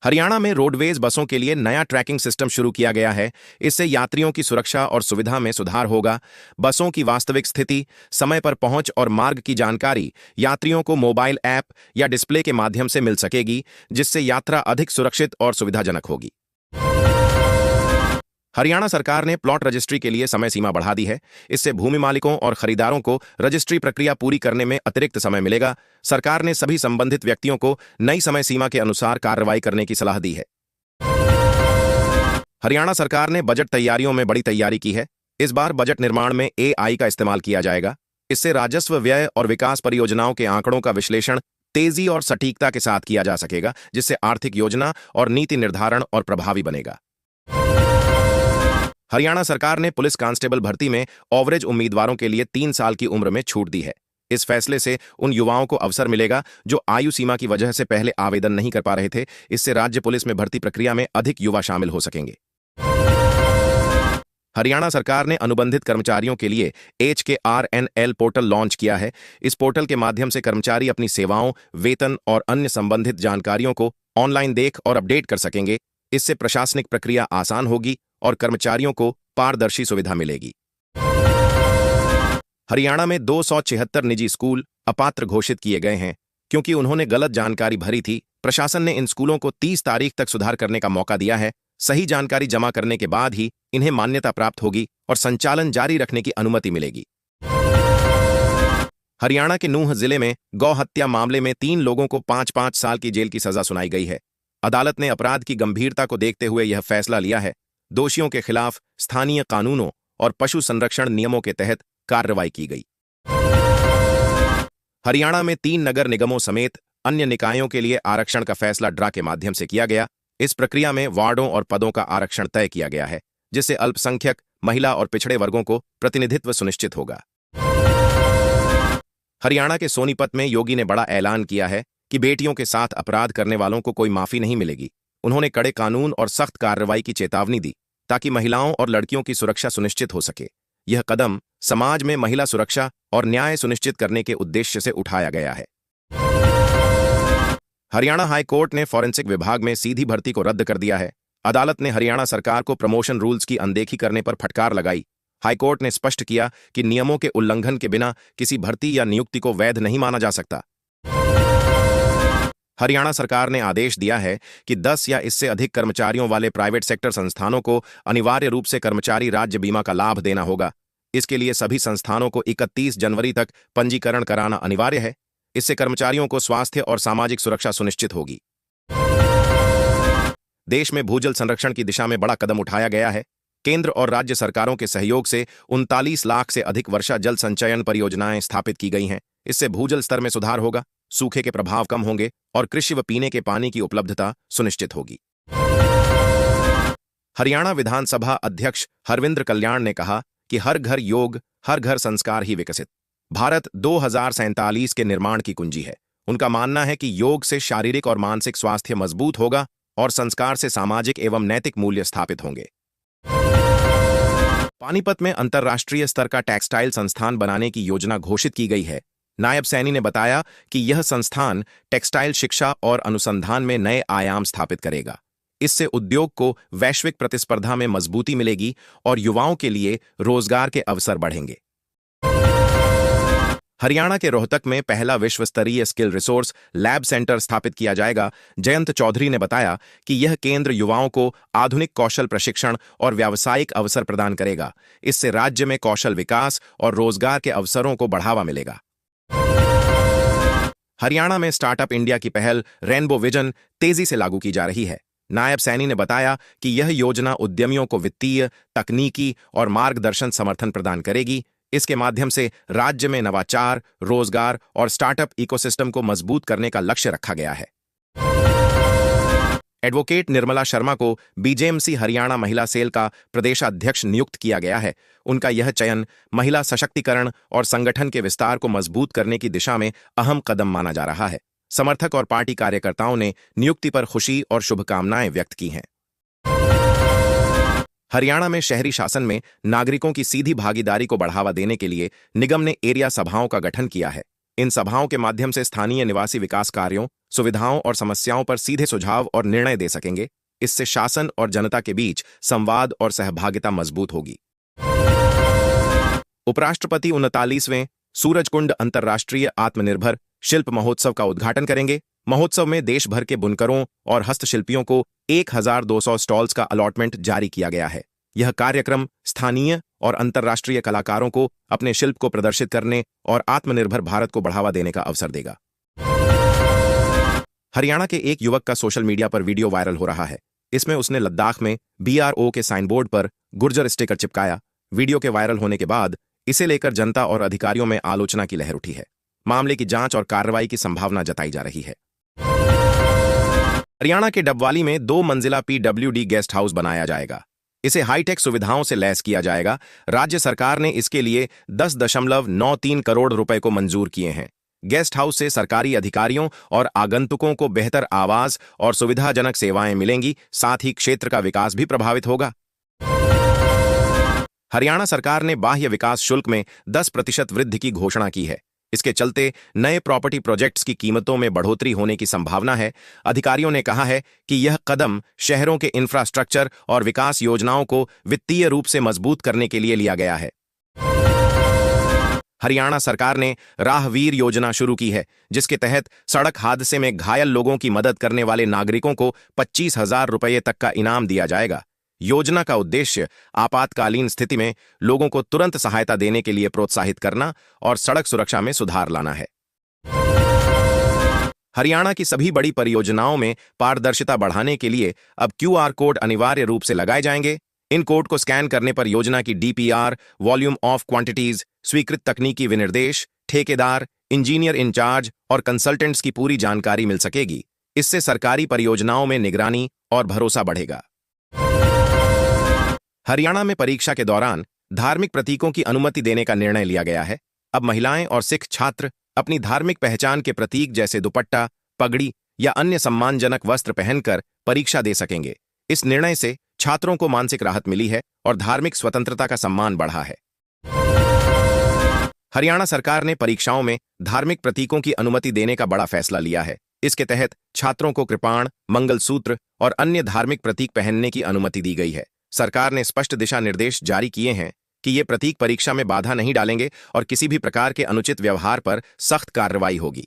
हरियाणा में रोडवेज बसों के लिए नया ट्रैकिंग सिस्टम शुरू किया गया है। इससे यात्रियों की सुरक्षा और सुविधा में सुधार होगा। बसों की वास्तविक स्थिति, समय पर पहुंच और मार्ग की जानकारी यात्रियों को मोबाइल ऐप या डिस्प्ले के माध्यम से मिल सकेगी, जिससे यात्रा अधिक सुरक्षित और सुविधाजनक होगी। हरियाणा सरकार ने प्लॉट रजिस्ट्री के लिए समय सीमा बढ़ा दी है। इससे भूमि मालिकों और खरीदारों को रजिस्ट्री प्रक्रिया पूरी करने में अतिरिक्त समय मिलेगा। सरकार ने सभी संबंधित व्यक्तियों को नई समय सीमा के अनुसार कार्रवाई करने की सलाह दी है। हरियाणा सरकार ने बजट तैयारियों में बड़ी तैयारी की है। इस बार बजट निर्माण में AI का इस्तेमाल किया जाएगा। इससे राजस्व, व्यय और विकास परियोजनाओं के आंकड़ों का विश्लेषण तेजी और सटीकता के साथ किया जा सकेगा, जिससे आर्थिक योजना और नीति निर्धारण और प्रभावी बनेगा। हरियाणा सरकार ने पुलिस कांस्टेबल भर्ती में एवरेज उम्मीदवारों के लिए 3 साल की उम्र में छूट दी है। इस फैसले से उन युवाओं को अवसर मिलेगा जो आयु सीमा की वजह से पहले आवेदन नहीं कर पा रहे थे। इससे राज्य पुलिस में भर्ती प्रक्रिया में अधिक युवा शामिल हो सकेंगे। हरियाणा सरकार ने अनुबंधित कर्मचारियों के लिए HKRNL पोर्टल लॉन्च किया है। इस पोर्टल के माध्यम से कर्मचारी अपनी सेवाओं, वेतन और अन्य संबंधित जानकारियों को ऑनलाइन देख और अपडेट कर सकेंगे। इससे प्रशासनिक प्रक्रिया आसान होगी और कर्मचारियों को पारदर्शी सुविधा मिलेगी। हरियाणा में 276 निजी स्कूल अपात्र घोषित किए गए हैं, क्योंकि उन्होंने गलत जानकारी भरी थी। प्रशासन ने इन स्कूलों को 30 तारीख तक सुधार करने का मौका दिया है। सही जानकारी जमा करने के बाद ही इन्हें मान्यता प्राप्त होगी और संचालन जारी रखने की अनुमति मिलेगी। हरियाणा के नूंह जिले में गौ हत्या मामले में 3 लोगों को 5-5 साल की जेल की सजा सुनाई गई है। अदालत ने अपराध की गंभीरता को देखते हुए यह फैसला लिया है। दोषियों के खिलाफ स्थानीय कानूनों और पशु संरक्षण नियमों के तहत कार्रवाई की गई। हरियाणा में 3 नगर निगमों समेत अन्य निकायों के लिए आरक्षण का फैसला ड्रा के माध्यम से किया गया। इस प्रक्रिया में वार्डों और पदों का आरक्षण तय किया गया है, जिससे अल्पसंख्यक, महिला और पिछड़े वर्गों को प्रतिनिधित्व सुनिश्चित होगा। हरियाणा के सोनीपत में योगी ने बड़ा ऐलान किया है कि बेटियों के साथ अपराध करने वालों को कोई माफी नहीं मिलेगी। उन्होंने कड़े कानून और सख्त कार्रवाई की चेतावनी दी, ताकि महिलाओं और लड़कियों की सुरक्षा सुनिश्चित हो सके। यह कदम समाज में महिला सुरक्षा और न्याय सुनिश्चित करने के उद्देश्य से उठाया गया है। हरियाणा हाई कोर्ट ने फॉरेंसिक विभाग में सीधी भर्ती को रद्द कर दिया है। अदालत ने हरियाणा सरकार को प्रमोशन रूल्स की अनदेखी करने पर फटकार लगाई। हाईकोर्ट ने स्पष्ट किया कि नियमों के उल्लंघन के बिना किसी भर्ती या नियुक्ति को वैध नहीं माना जा सकता। हरियाणा सरकार ने आदेश दिया है कि 10 या इससे अधिक कर्मचारियों वाले प्राइवेट सेक्टर संस्थानों को अनिवार्य रूप से कर्मचारी राज्य बीमा का लाभ देना होगा। इसके लिए सभी संस्थानों को 31 जनवरी तक पंजीकरण कराना अनिवार्य है। इससे कर्मचारियों को स्वास्थ्य और सामाजिक सुरक्षा सुनिश्चित होगी। देश में भूजल संरक्षण की दिशा में बड़ा कदम उठाया गया है। केंद्र और राज्य सरकारों के सहयोग से 39 लाख से अधिक वर्षा जल संचयन परियोजनाएं स्थापित की गई हैं। इससे भूजल स्तर में सुधार होगा, सूखे के प्रभाव कम होंगे और कृषि व पीने के पानी की उपलब्धता सुनिश्चित होगी। हरियाणा विधानसभा अध्यक्ष हरविंद्र कल्याण ने कहा कि हर घर योग, हर घर संस्कार ही विकसित भारत 2047 के निर्माण की कुंजी है। उनका मानना है कि योग से शारीरिक और मानसिक स्वास्थ्य मजबूत होगा और संस्कार से सामाजिक एवं नैतिक मूल्य स्थापित होंगे। पानीपत में अंतर्राष्ट्रीय स्तर का टेक्सटाइल संस्थान बनाने की योजना घोषित की गई है। नायब सैनी ने बताया कि यह संस्थान टेक्सटाइल शिक्षा और अनुसंधान में नए आयाम स्थापित करेगा। इससे उद्योग को वैश्विक प्रतिस्पर्धा में मजबूती मिलेगी और युवाओं के लिए रोजगार के अवसर बढ़ेंगे। हरियाणा के रोहतक में पहला विश्व स्तरीय स्किल रिसोर्स लैब सेंटर स्थापित किया जाएगा। जयंत चौधरी ने बताया कि यह केंद्र युवाओं को आधुनिक कौशल प्रशिक्षण और व्यावसायिक अवसर प्रदान करेगा। इससे राज्य में कौशल विकास और रोजगार के अवसरों को बढ़ावा मिलेगा। हरियाणा में स्टार्टअप इंडिया की पहल रेनबो विजन तेजी से लागू की जा रही है। नायब सैनी ने बताया कि यह योजना उद्यमियों को वित्तीय, तकनीकी और मार्गदर्शन समर्थन प्रदान करेगी। इसके माध्यम से राज्य में नवाचार, रोजगार और स्टार्टअप इकोसिस्टम को मजबूत करने का लक्ष्य रखा गया है। एडवोकेट निर्मला शर्मा को BJMC हरियाणा महिला सेल का प्रदेशाध्यक्ष नियुक्त किया गया है। उनका यह चयन महिला सशक्तिकरण और संगठन के विस्तार को मजबूत करने की दिशा में अहम कदम माना जा रहा है। समर्थक और पार्टी कार्यकर्ताओं ने नियुक्ति पर खुशी और शुभकामनाएं व्यक्त की हैं। हरियाणा में शहरी शासन में नागरिकों की सीधी भागीदारी को बढ़ावा देने के लिए निगम ने एरिया सभाओं का गठन किया है। इन सभाओं के माध्यम से स्थानीय निवासी विकास कार्यों, सुविधाओं और समस्याओं पर सीधे सुझाव और निर्णय दे सकेंगे। इससे शासन और जनता के बीच संवाद और सहभागिता मजबूत होगी। उपराष्ट्रपति 39वें सूरजकुंड अंतर्राष्ट्रीय आत्मनिर्भर शिल्प महोत्सव का उद्घाटन करेंगे। महोत्सव में देश भर के बुनकरों और हस्तशिल्पियों को 1200 स्टॉल्स का अलॉटमेंट जारी किया गया है। यह कार्यक्रम स्थानीय और अंतर्राष्ट्रीय कलाकारों को अपने शिल्प को प्रदर्शित करने और आत्मनिर्भर भारत को बढ़ावा देने का अवसर देगा। हरियाणा के एक युवक का सोशल मीडिया पर वीडियो वायरल हो रहा है। इसमें उसने लद्दाख में BRO के साइन बोर्ड पर गुर्जर स्टिकर चिपकाया। वीडियो के वायरल होने के बाद इसे लेकर जनता और अधिकारियों में आलोचना की लहर उठी है। मामले की जांच और कार्रवाई की संभावना जताई जा रही है। हरियाणा के डबवाली में 2 मंजिला PWD गेस्ट हाउस बनाया जाएगा। इसे हाईटेक सुविधाओं से लैस किया जाएगा। राज्य सरकार ने इसके लिए 10.93 करोड़ रुपए को मंजूर किए हैं। गेस्ट हाउस से सरकारी अधिकारियों और आगंतुकों को बेहतर आवास और सुविधाजनक सेवाएं मिलेंगी, साथ ही क्षेत्र का विकास भी प्रभावित होगा। हरियाणा सरकार ने बाह्य विकास शुल्क में 10% वृद्धि की घोषणा की है। इसके चलते नए प्रॉपर्टी प्रोजेक्ट्स की कीमतों में बढ़ोतरी होने की संभावना है। अधिकारियों ने कहा है कि यह कदम शहरों के इंफ्रास्ट्रक्चर और विकास योजनाओं को वित्तीय रूप से मजबूत करने के लिए लिया गया है। हरियाणा सरकार ने राहवीर योजना शुरू की है, जिसके तहत सड़क हादसे में घायल लोगों की मदद करने वाले नागरिकों को 25,000 रुपये तक का इनाम दिया जाएगा। योजना का उद्देश्य आपातकालीन स्थिति में लोगों को तुरंत सहायता देने के लिए प्रोत्साहित करना और सड़क सुरक्षा में सुधार लाना है। हरियाणा की सभी बड़ी परियोजनाओं में पारदर्शिता बढ़ाने के लिए अब QR कोड अनिवार्य रूप से लगाए जाएंगे। इन कोड को स्कैन करने पर योजना की DPR, वॉल्यूम ऑफ क्वांटिटीज, स्वीकृत तकनीकी विनिर्देश, ठेकेदार, इंजीनियर इंचार्ज और कंसल्टेंट्स की पूरी जानकारी मिल सकेगी। इससे सरकारी परियोजनाओं में निगरानी और भरोसा बढ़ेगा। हरियाणा में परीक्षा के दौरान धार्मिक प्रतीकों की अनुमति देने का निर्णय लिया गया है। अब महिलाएं और सिख छात्र अपनी धार्मिक पहचान के प्रतीक जैसे दुपट्टा, पगड़ी या अन्य सम्मानजनक वस्त्र पहनकर परीक्षा दे सकेंगे। इस निर्णय से छात्रों को मानसिक राहत मिली है और धार्मिक स्वतंत्रता का सम्मान बढ़ा है। हरियाणा सरकार ने परीक्षाओं में धार्मिक प्रतीकों की अनुमति देने का बड़ा फैसला लिया है। इसके तहत छात्रों को कृपाण, मंगलसूत्र और अन्य धार्मिक प्रतीक पहनने की अनुमति दी गई है। सरकार ने स्पष्ट दिशा निर्देश जारी किए हैं कि ये प्रतीक परीक्षा में बाधा नहीं डालेंगे और किसी भी प्रकार के अनुचित व्यवहार पर सख्त कार्रवाई होगी।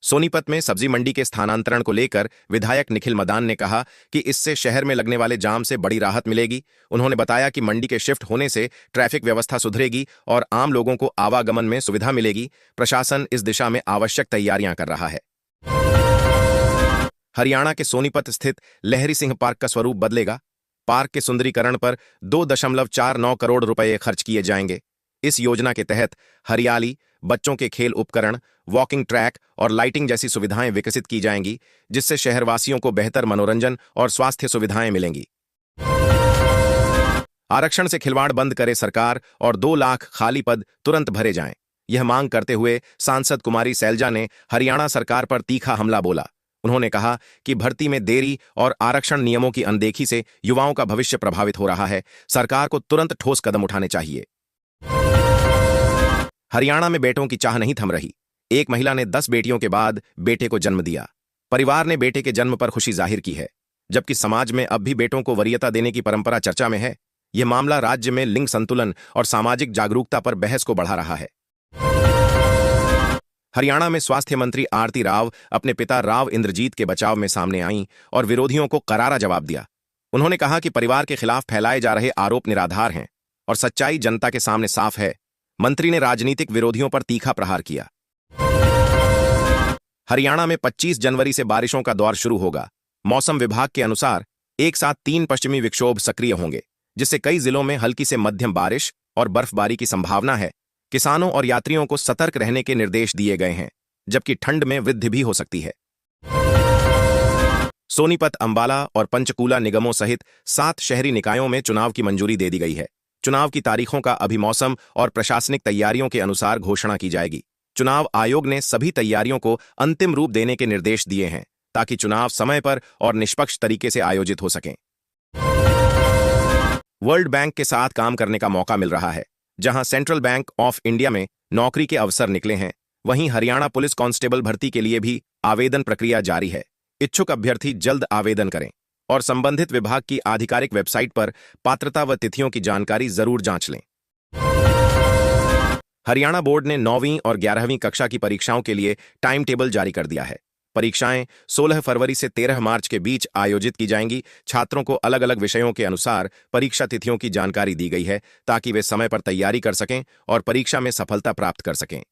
सोनीपत में सब्जी मंडी के स्थानांतरण को लेकर विधायक निखिल मदान ने कहा कि इससे शहर में लगने वाले जाम से बड़ी राहत मिलेगी। उन्होंने बताया कि मंडी के शिफ्ट होने से ट्रैफिक व्यवस्था सुधरेगी और आम लोगों को आवागमन में सुविधा मिलेगी। प्रशासन इस दिशा में आवश्यक तैयारियां कर रहा है। हरियाणा के सोनीपत स्थित लहरी सिंह पार्क का स्वरूप बदलेगा। पार्क के सुंदरीकरण पर 2.49 करोड़ रुपए खर्च किए जाएंगे। इस योजना के तहत हरियाली, बच्चों के खेल उपकरण, वॉकिंग ट्रैक और लाइटिंग जैसी सुविधाएं विकसित की जाएंगी, जिससे शहरवासियों को बेहतर मनोरंजन और स्वास्थ्य सुविधाएं मिलेंगी। आरक्षण से खिलवाड़ बंद करे सरकार और 2 लाख खाली पद तुरंत भरे जाएं। यह मांग करते हुए सांसद कुमारी सैलजा ने हरियाणा सरकार पर तीखा हमला बोला। उन्होंने कहा कि भर्ती में देरी और आरक्षण नियमों की अनदेखी से युवाओं का भविष्य प्रभावित हो रहा है। सरकार को तुरंत ठोस कदम उठाने चाहिए। हरियाणा में बेटों की चाह नहीं थम रही। एक महिला ने 10 बेटियों के बाद बेटे को जन्म दिया। परिवार ने बेटे के जन्म पर खुशी जाहिर की है, जबकि समाज में अब भी बेटों को वरीयता देने की परंपरा चर्चा में है। यह मामला राज्य में लिंग संतुलन और सामाजिक जागरूकता पर बहस को बढ़ा रहा है। हरियाणा में स्वास्थ्य मंत्री आरती राव अपने पिता राव इंद्रजीत के बचाव में सामने आईं और विरोधियों को करारा जवाब दिया। उन्होंने कहा कि परिवार के खिलाफ फैलाए जा रहे आरोप निराधार हैं और सच्चाई जनता के सामने साफ है। मंत्री ने राजनीतिक विरोधियों पर तीखा प्रहार किया। हरियाणा में 25 जनवरी से बारिशों का दौर शुरू होगा। मौसम विभाग के अनुसार एक साथ 3 पश्चिमी विक्षोभ सक्रिय होंगे, जिससे कई जिलों में हल्की से मध्यम बारिश और बर्फबारी की संभावना है। किसानों और यात्रियों को सतर्क रहने के निर्देश दिए गए हैं, जबकि ठंड में वृद्धि भी हो सकती है। सोनीपत, अंबाला और पंचकूला निगमों सहित 7 शहरी निकायों में चुनाव की मंजूरी दे दी गई है। चुनाव की तारीखों का अभी मौसम और प्रशासनिक तैयारियों के अनुसार घोषणा की जाएगी। चुनाव आयोग ने सभी तैयारियों को अंतिम रूप देने के निर्देश दिए हैं, ताकि चुनाव समय पर और निष्पक्ष तरीके से आयोजित हो सकें। वर्ल्ड बैंक के साथ काम करने का मौका मिल रहा है, जहां सेंट्रल बैंक ऑफ इंडिया में नौकरी के अवसर निकले हैं। वहीं हरियाणा पुलिस कांस्टेबल भर्ती के लिए भी आवेदन प्रक्रिया जारी है। इच्छुक अभ्यर्थी जल्द आवेदन करें और संबंधित विभाग की आधिकारिक वेबसाइट पर पात्रता व तिथियों की जानकारी जरूर जांच लें। हरियाणा बोर्ड ने 9वीं और 11वीं कक्षा की परीक्षाओं के लिए टाइम टेबल जारी कर दिया है। परीक्षाएं 16 फरवरी से 13 मार्च के बीच आयोजित की जाएंगी। छात्रों को अलग अलग विषयों के अनुसार परीक्षा तिथियों की जानकारी दी गई है ताकि वे समय पर तैयारी कर सकें और परीक्षा में सफलता प्राप्त कर सकें।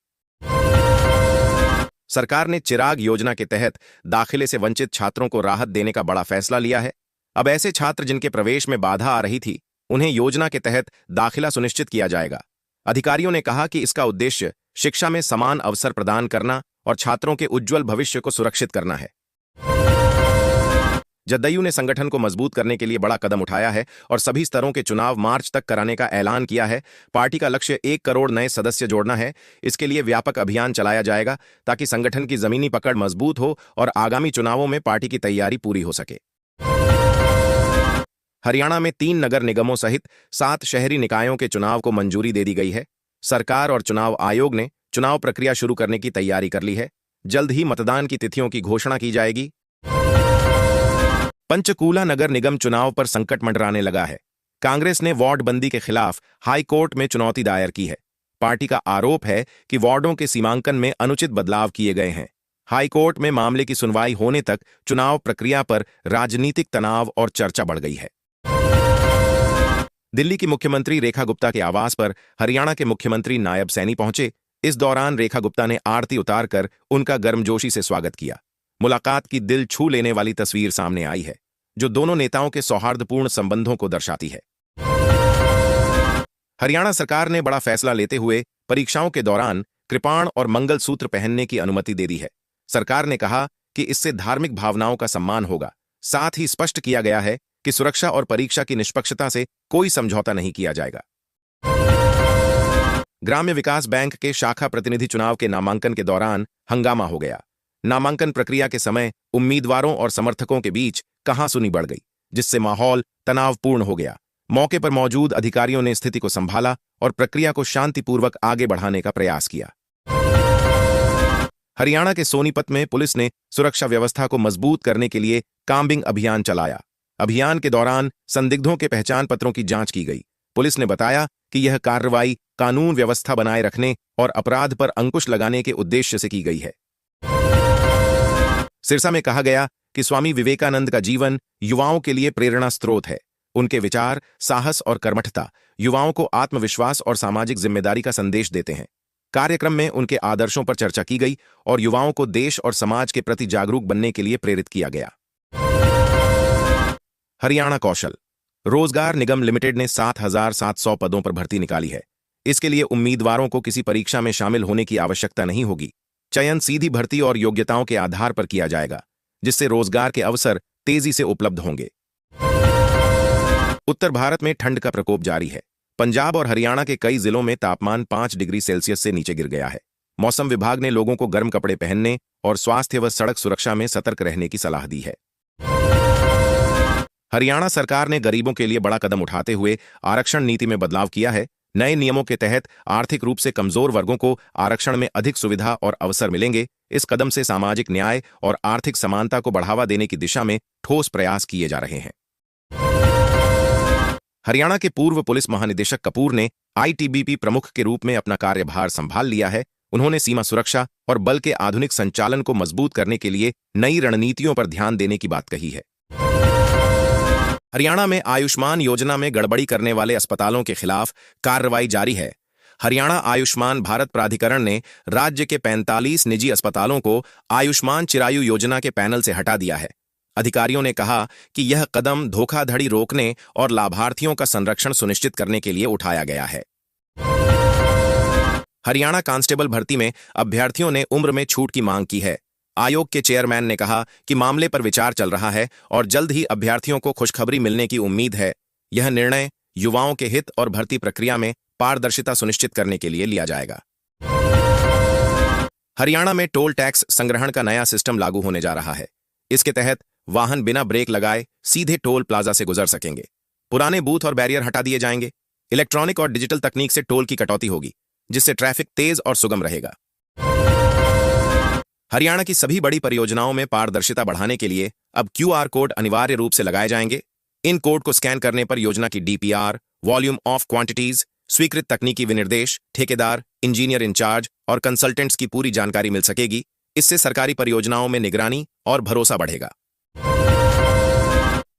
सरकार ने चिराग योजना के तहत दाखिले से वंचित छात्रों को राहत देने का बड़ा फैसला लिया है। अब ऐसे छात्र जिनके प्रवेश में बाधा आ रही थी, उन्हें योजना के तहत दाखिला सुनिश्चित किया जाएगा। अधिकारियों ने कहा कि इसका उद्देश्य शिक्षा में समान अवसर प्रदान करना और छात्रों के उज्जवल भविष्य को सुरक्षित करना है। जदयू ने संगठन को मजबूत करने के लिए बड़ा कदम उठाया है और सभी स्तरों के चुनाव मार्च तक कराने का ऐलान किया है। पार्टी का लक्ष्य 1 करोड़ नए सदस्य जोड़ना है। इसके लिए व्यापक अभियान चलाया जाएगा ताकि संगठन की जमीनी पकड़ मजबूत हो और आगामी चुनावों में पार्टी की तैयारी पूरी हो सके। हरियाणा में 3 नगर निगमों सहित 7 शहरी निकायों के चुनाव को मंजूरी दे दी गई है। सरकार और चुनाव आयोग ने चुनाव प्रक्रिया शुरू करने की तैयारी कर ली है। जल्द ही मतदान की तिथियों की घोषणा की जाएगी। पंचकूला नगर निगम चुनाव पर संकट मंडराने लगा है। कांग्रेस ने वार्ड बंदी के खिलाफ हाई कोर्ट में चुनौती दायर की है। पार्टी का आरोप है कि वार्डों के सीमांकन में अनुचित बदलाव किए गए हैं। हाई कोर्ट में मामले की सुनवाई होने तक चुनाव प्रक्रिया पर राजनीतिक तनाव और चर्चा बढ़ गई है। दिल्ली की मुख्यमंत्री रेखा गुप्ता के आवास पर हरियाणा के मुख्यमंत्री नायब सैनी पहुंचे। इस दौरान रेखा गुप्ता ने आरती उतारकर उनका गर्मजोशी से स्वागत किया। मुलाकात की दिल छू लेने वाली तस्वीर सामने आई है, जो दोनों नेताओं के सौहार्दपूर्ण संबंधों को दर्शाती है। हरियाणा सरकार ने बड़ा फैसला लेते हुए परीक्षाओं के दौरान कृपाण और मंगलसूत्र पहनने की अनुमति दे दी है। सरकार ने कहा कि इससे धार्मिक भावनाओं का सम्मान होगा। साथ ही स्पष्ट किया गया है कि सुरक्षा और परीक्षा की निष्पक्षता से कोई समझौता नहीं किया जाएगा। ग्राम्य विकास बैंक के शाखा प्रतिनिधि चुनाव के नामांकन के दौरान हंगामा हो गया। नामांकन प्रक्रिया के समय उम्मीदवारों और समर्थकों के बीच कहासुनी बढ़ गई, जिससे माहौल तनावपूर्ण हो गया। मौके पर मौजूद अधिकारियों ने स्थिति को संभाला और प्रक्रिया को शांतिपूर्वक आगे बढ़ाने का प्रयास किया। हरियाणा के सोनीपत में पुलिस ने सुरक्षा व्यवस्था को मजबूत करने के लिए काम्बिंग अभियान चलाया। अभियान के दौरान संदिग्धों के पहचान पत्रों की जांच की गई। पुलिस ने बताया कि यह कार्रवाई कानून व्यवस्था बनाए रखने और अपराध पर अंकुश लगाने के उद्देश्य से की गई है। सिरसा में कहा गया कि स्वामी विवेकानंद का जीवन युवाओं के लिए प्रेरणा स्रोत है। उनके विचार, साहस और कर्मठता युवाओं को आत्मविश्वास और सामाजिक जिम्मेदारी का संदेश देते हैं। कार्यक्रम में उनके आदर्शों पर चर्चा की गई और युवाओं को देश और समाज के प्रति जागरूक बनने के लिए प्रेरित किया गया। हरियाणा कौशल रोजगार निगम लिमिटेड ने 7,700 पदों पर भर्ती निकाली है। इसके लिए उम्मीदवारों को किसी परीक्षा में शामिल होने की आवश्यकता नहीं होगी। चयन सीधी भर्ती और योग्यताओं के आधार पर किया जाएगा, जिससे रोजगार के अवसर तेजी से उपलब्ध होंगे। उत्तर भारत में ठंड का प्रकोप जारी है। पंजाब और हरियाणा के कई जिलों में तापमान 5 डिग्री सेल्सियस से नीचे गिर गया है। मौसम विभाग ने लोगों को गर्म कपड़े पहनने और स्वास्थ्य व सड़क सुरक्षा में सतर्क रहने की सलाह दी है। हरियाणा सरकार ने गरीबों के लिए बड़ा कदम उठाते हुए आरक्षण नीति में बदलाव किया है। नए नियमों के तहत आर्थिक रूप से कमजोर वर्गों को आरक्षण में अधिक सुविधा और अवसर मिलेंगे। इस कदम से सामाजिक न्याय और आर्थिक समानता को बढ़ावा देने की दिशा में ठोस प्रयास किए जा रहे हैं। हरियाणा के पूर्व पुलिस महानिदेशक कपूर ने आईटीबीपी प्रमुख के रूप में अपना कार्यभार संभाल लिया है। उन्होंने सीमा सुरक्षा और बल के आधुनिक संचालन को मजबूत करने के लिए नई रणनीतियों पर ध्यान देने की बात कही है। हरियाणा में आयुष्मान योजना में गड़बड़ी करने वाले अस्पतालों के खिलाफ कार्रवाई जारी है। हरियाणा आयुष्मान भारत प्राधिकरण ने राज्य के 45 निजी अस्पतालों को आयुष्मान चिरायु योजना के पैनल से हटा दिया है। अधिकारियों ने कहा कि यह कदम धोखाधड़ी रोकने और लाभार्थियों का संरक्षण सुनिश्चित करने के लिए उठाया गया है। हरियाणा कांस्टेबल भर्ती में अभ्यर्थियों ने उम्र में छूट की मांग की है। आयोग के चेयरमैन ने कहा कि मामले पर विचार चल रहा है और जल्द ही अभ्यर्थियों को खुशखबरी मिलने की उम्मीद है। यह निर्णय युवाओं के हित और भर्ती प्रक्रिया में पारदर्शिता सुनिश्चित करने के लिए लिया जाएगा। हरियाणा में टोल टैक्स संग्रहण का नया सिस्टम लागू होने जा रहा है। इसके तहत वाहन बिना ब्रेक लगाए सीधे टोल प्लाजा से गुजर सकेंगे। पुराने बूथ और बैरियर हटा दिए जाएंगे। इलेक्ट्रॉनिक और डिजिटल तकनीक से टोल की कटौती होगी। जिससे ट्रैफिक तेज और सुगम रहेगा। हरियाणा की सभी बड़ी परियोजनाओं में पारदर्शिता बढ़ाने के लिए अब QR कोड अनिवार्य रूप से लगाए जाएंगे। इन कोड को स्कैन करने पर योजना की DPR, वॉल्यूम ऑफ क्वांटिटीज, स्वीकृत तकनीकी विनिर्देश, ठेकेदार, इंजीनियर इंचार्ज और कंसल्टेंट्स की पूरी जानकारी मिल सकेगी। इससे सरकारी परियोजनाओं में निगरानी और भरोसा बढ़ेगा।